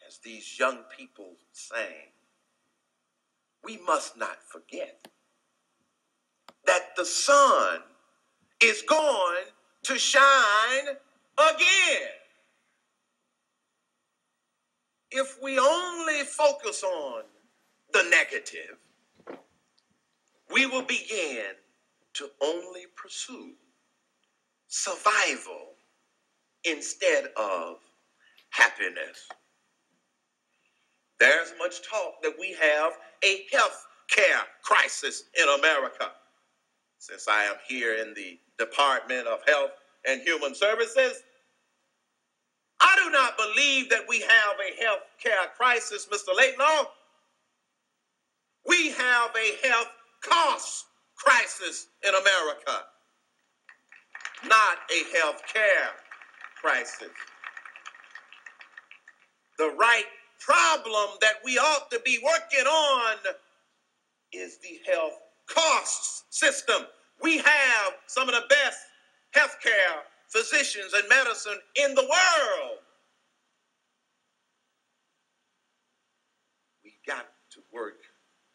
as these young people sang, we must not forget that the sun is going to shine again. If we only focus on the negative, we will begin to only pursue survival instead of happiness. There's much talk that we have a health care crisis in America. Since I am here in the Department of Health and Human Services, I do not believe that we have a health care crisis, Mr. Laidlaw. We have a health cost crisis in America, not a health care crisis. The right problem that we ought to be working on is the health costs system. We have some of the best healthcare physicians and medicine in the world. We got to work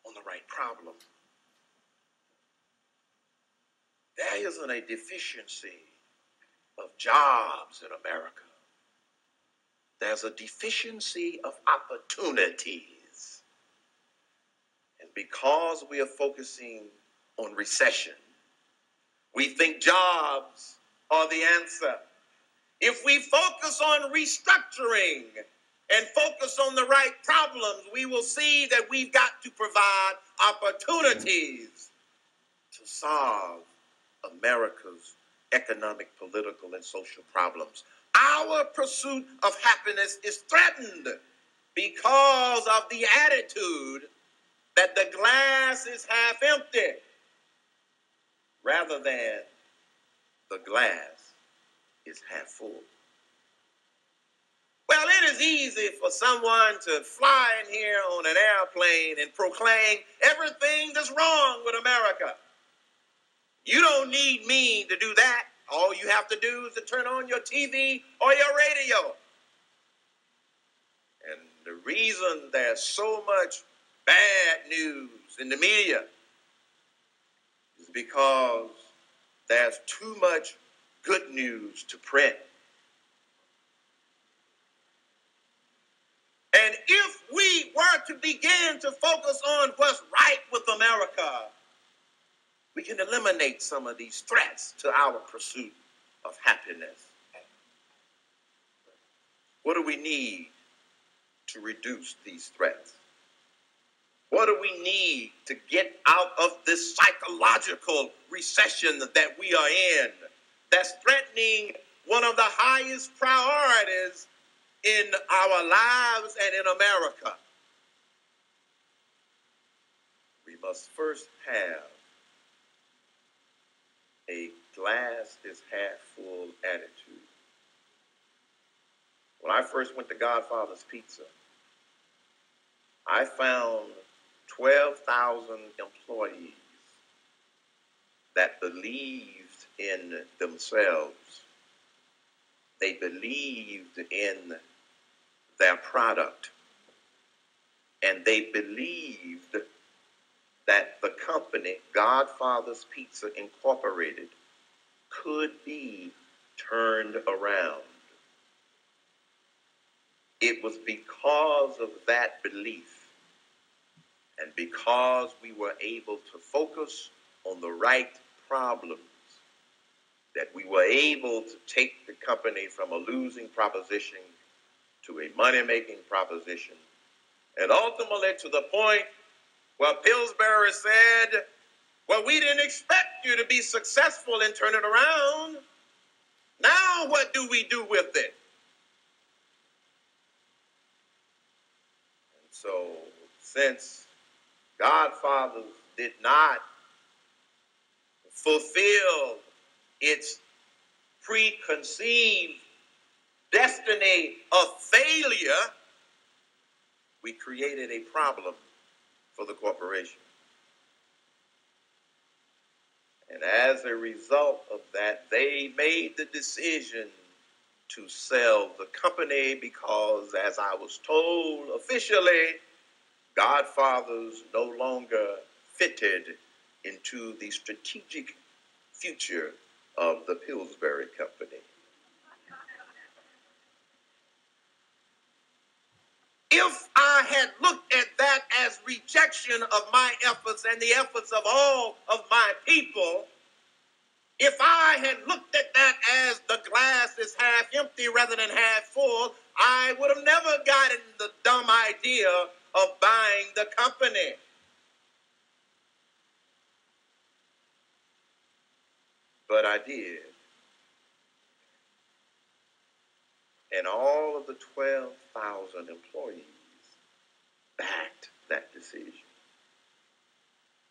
on the right problem. There isn't a deficiency of jobs in America. There's a deficiency of opportunities. And because we are focusing on recession, we think jobs are the answer. If we focus on restructuring and focus on the right problems, we will see that we've got to provide opportunities to solve America's economic, political, and social problems. Our pursuit of happiness is threatened because of the attitude that the glass is half empty rather than the glass is half full. Well, it is easy for someone to fly in here on an airplane and proclaim everything that's wrong with America. You don't need me to do that. All you have to do is to turn on your TV or your radio. And the reason there's so much bad news in the media is because there's too much good news to print. And if we were to begin to focus on what's right with America, we can eliminate some of these threats to our pursuit of happiness. What do we need to reduce these threats? What do we need to get out of this psychological recession that we are in that's threatening one of the highest priorities in our lives and in America? We must first have a glass is half full attitude. When I first went to Godfather's Pizza, I found 12,000 employees that believed in themselves. They believed in their product. And they believed that the company, Godfather's Pizza Incorporated, could be turned around. It was because of that belief and because we were able to focus on the right problems that we were able to take the company from a losing proposition to a money-making proposition, and ultimately to the point where Pillsbury said, well, we didn't expect you to be successful in turning around. Now what do we do with it? And so since Godfathers did not fulfill its preconceived destiny of failure, we created a problem for the corporation. And as a result of that, they made the decision to sell the company because, as I was told officially, Godfathers no longer fitted into the strategic future of the Pillsbury Company. If I had looked at that as rejection of my efforts and the efforts of all of my people, if I had looked at that as the glass is half empty rather than half full, I would have never gotten the dumb idea of buying the company. But I did. And all of the 12,000 employees backed that decision.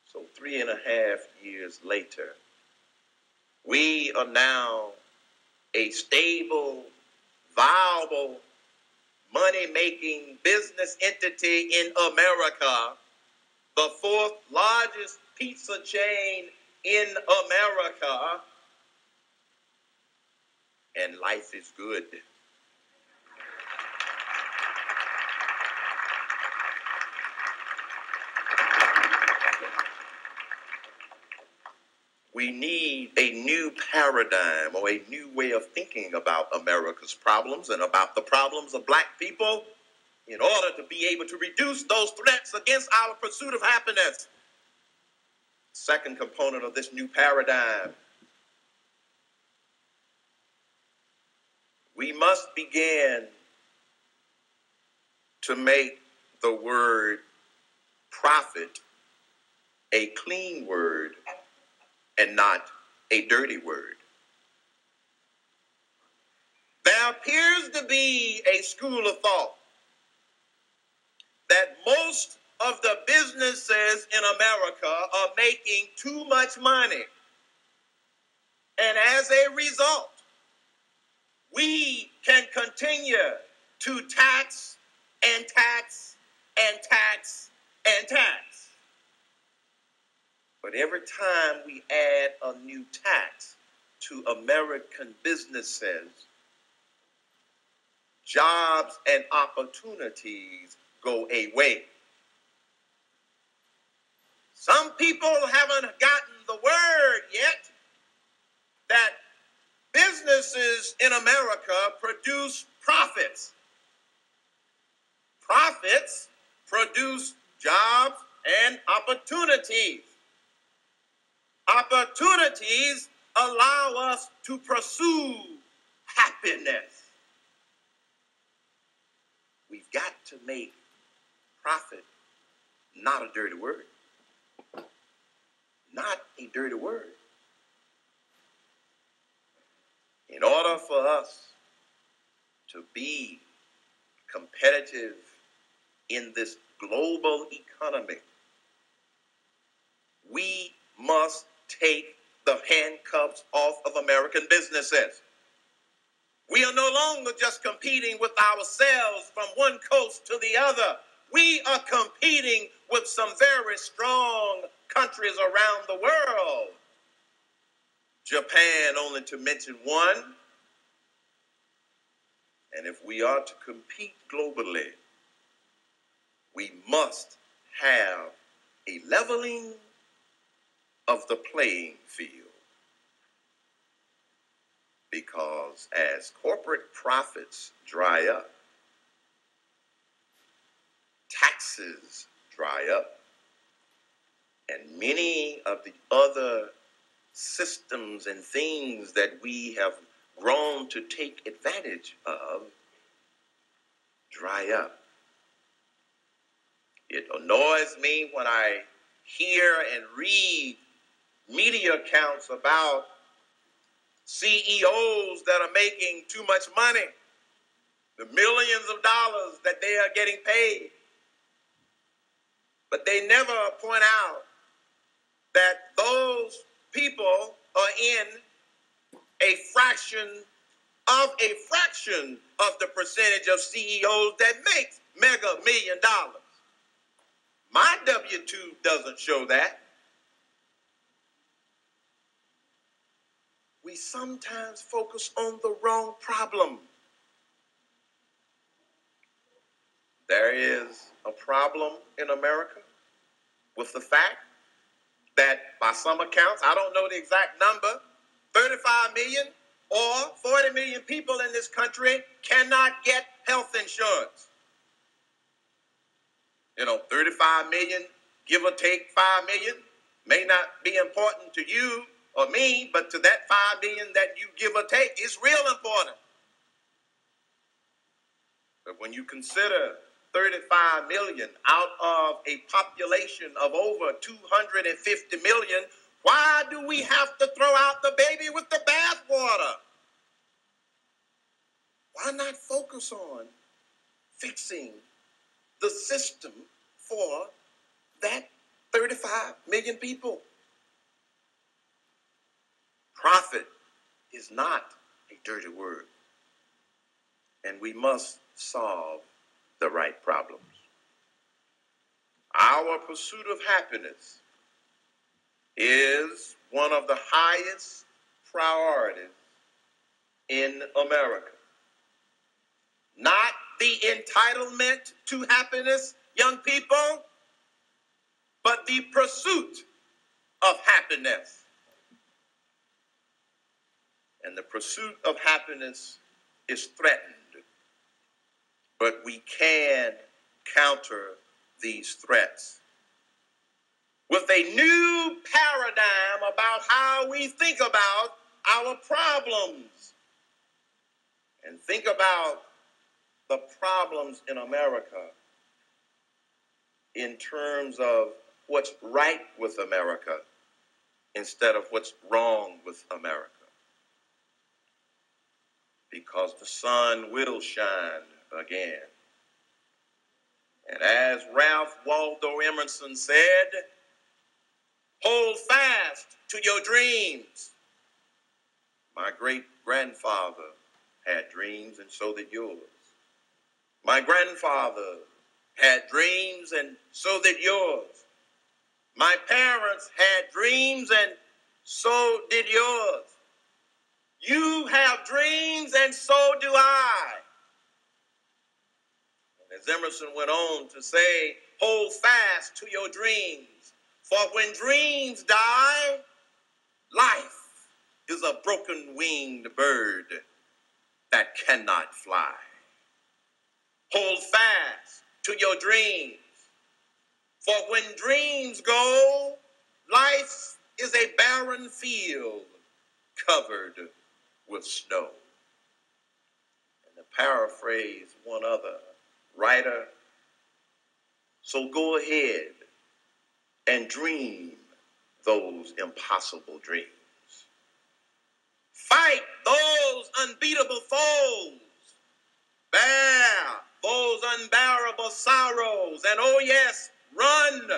So 3.5 years later, we are now a stable, viable, money-making business entity in America, the fourth largest pizza chain in America, and life is good. We need a new paradigm or a new way of thinking about America's problems and about the problems of black people in order to be able to reduce those threats against our pursuit of happiness. Second component of this new paradigm, we must begin to make the word profit a clean word and not a dirty word. There appears to be a school of thought that most of the businesses in America are making too much money. And as a result, we can continue to tax and tax and tax and tax. But every time we add a new tax to American businesses, jobs and opportunities go away. Some people haven't gotten the word yet that businesses in America produce profits. Profits produce jobs and opportunities. Opportunities allow us to pursue happiness. We've got to make profit not a dirty word. Not a dirty word. In order for us to be competitive in this global economy, we must take the handcuffs off of American businesses. We are no longer just competing with ourselves from one coast to the other. We are competing with some very strong countries around the world. Japan, only to mention one. And if we are to compete globally, we must have a leveling of the playing field. Because as corporate profits dry up, taxes dry up, and many of the other systems and things that we have grown to take advantage of dry up. It annoys me when I hear and read media accounts about CEOs that are making too much money, the millions of dollars that they are getting paid. But they never point out that those people are in a fraction of the percentage of CEOs that makes mega $1 million. My W-2 doesn't show that. We sometimes focus on the wrong problem. There is a problem in America with the fact that by some accounts, I don't know the exact number, 35 million or 40 million people in this country cannot get health insurance. 35 million, give or take 5 million, may not be important to you or me, but to that 5 million that you give or take, it's real important. But when you consider 35 million out of a population of over 250 million, why do we have to throw out the baby with the bathwater? Why not focus on fixing the system for that 35 million people? Profit is not a dirty word, and we must solve the right problems. Our pursuit of happiness is one of the highest priorities in America. Not the entitlement to happiness, young people, but the pursuit of happiness. And the pursuit of happiness is threatened. But we can counter these threats with a new paradigm about how we think about our problems. And think about the problems in America in terms of what's right with America instead of what's wrong with America. Because the sun will shine again. And as Ralph Waldo Emerson said, hold fast to your dreams. My great-grandfather had dreams, and so did yours. My grandfather had dreams, and so did yours. My parents had dreams, and so did yours. You have dreams, and so do I. And as Emerson went on to say, hold fast to your dreams, for when dreams die, life is a broken-winged bird that cannot fly. Hold fast to your dreams, for when dreams go, life is a barren field covered with snow. And to paraphrase one other writer, so go ahead and dream those impossible dreams. Fight those unbeatable foes. Bear those unbearable sorrows. And oh yes, run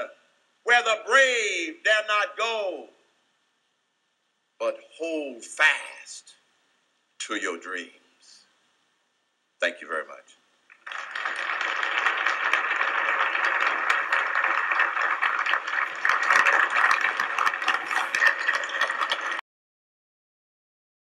where the brave dare not go. But hold fast to your dreams. Thank you very much.